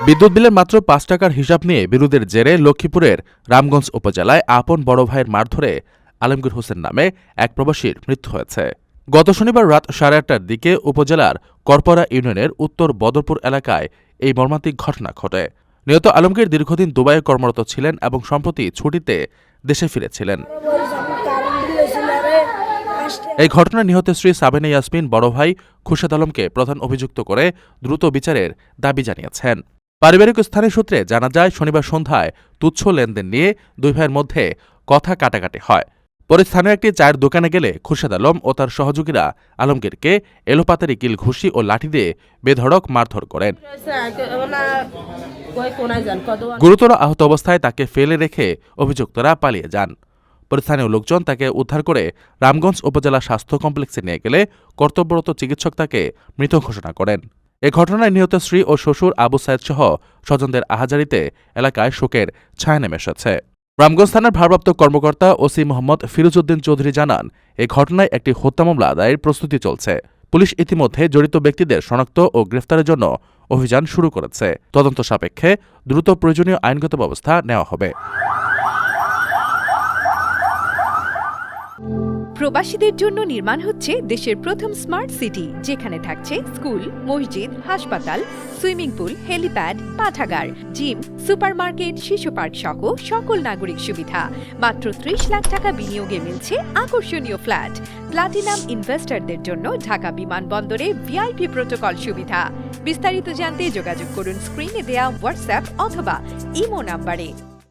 বিদ্যুৎ বিলের মাত্র ৫ টাকার হিসাব নিয়ে বিরোধের জেরে লক্ষ্মীপুরের রামগঞ্জ উপজেলায় আপন বড় ভাইয়ের মারধরে আলমগীর হোসেন নামে এক প্রবাসীর মৃত্যু হয়েছে। গত শনিবার রাত ৮:৩০টার দিকে উপজেলার করপরা ইউনিয়নের উত্তর বদরপুর এলাকায় এই মর্মান্তিক ঘটনা ঘটে। নিহত আলমগীর দীর্ঘদিন দুবাইয়ে কর্মরত ছিলেন এবং সম্প্রতি ছুটিতে দেশে ফিরেছিলেন। এই ঘটনায় নিহত স্ত্রী সাবেনা ইয়াসমিন বড় ভাই খুরশেদ আলমকে প্রধান অভিযুক্ত করে দ্রুত বিচারের দাবি জানিয়েছেন। পারিবারিক স্থানীয় সূত্রে জানা যায়, শনিবার সন্ধ্যায় তুচ্ছ লেনদেন নিয়ে দুই ভাইয়ের মধ্যে কথা কাটাকাটি হয়। পরে স্থানীয় একটি চায়ের দোকানে গেলে খুরশেদ আলম ও তার সহযোগীরা আলমগীরকে এলোপাতাড়ি কিল ঘুষি ও লাঠি দিয়ে বেধড়ক মারধর করেন। গুরুতর আহত অবস্থায় তাকে ফেলে রেখে অভিযুক্তরা পালিয়ে যান। পরে স্থানীয় লোকজন তাকে উদ্ধার করে রামগঞ্জ উপজেলা স্বাস্থ্য কমপ্লেক্সে নিয়ে গেলে কর্তব্যরত চিকিৎসক তাকে মৃত ঘোষণা করেন। এ ঘটনায় নিহত স্ত্রী ও শ্বশুর আবু সাইদ সহ স্বজনদের আহাজারিতে এলাকায় শোকের ছায়া নেমে এসেছে। রামগঞ্জ থানার ভারপ্রাপ্ত কর্মকর্তা ওসি মোহাম্মদ ফিরোজ উদ্দিন চৌধুরী জানান, এই ঘটনায় একটি হত্যা মামলা আদায়ের প্রস্তুতি চলছে। পুলিশ ইতিমধ্যে জড়িত ব্যক্তিদের শনাক্ত ও গ্রেফতারের জন্য অভিযান শুরু করেছে। তদন্ত সাপেক্ষে দ্রুত প্রয়োজনীয় আইনগত ব্যবস্থা নেওয়া হবে। প্রবাসীদের জন্য নির্মাণ হচ্ছে দেশের প্রথম স্মার্ট সিটি, যেখানে থাকছে স্কুল, মসজিদ, হাসপাতাল, সুইমিং পুল, হেলিপ্যাড, পাঠাগার, জিম, সুপারমার্কেট, শিশু পার্ক সহ সকল নাগরিক সুবিধা। মাত্র ৩০ লাখ টাকা বিনিয়োগে মিলছে আকর্ষণীয় ফ্ল্যাট। প্লাটিনাম ইনভেস্টরদের জন্য ঢাকা বিমানবন্দরে ভিআইপি প্রোটোকল সুবিধা। বিস্তারিত জানতে যোগাযোগ করুন স্ক্রিনে দেয়া হোয়াটসঅ্যাপ অথবা ইমো নাম্বারে।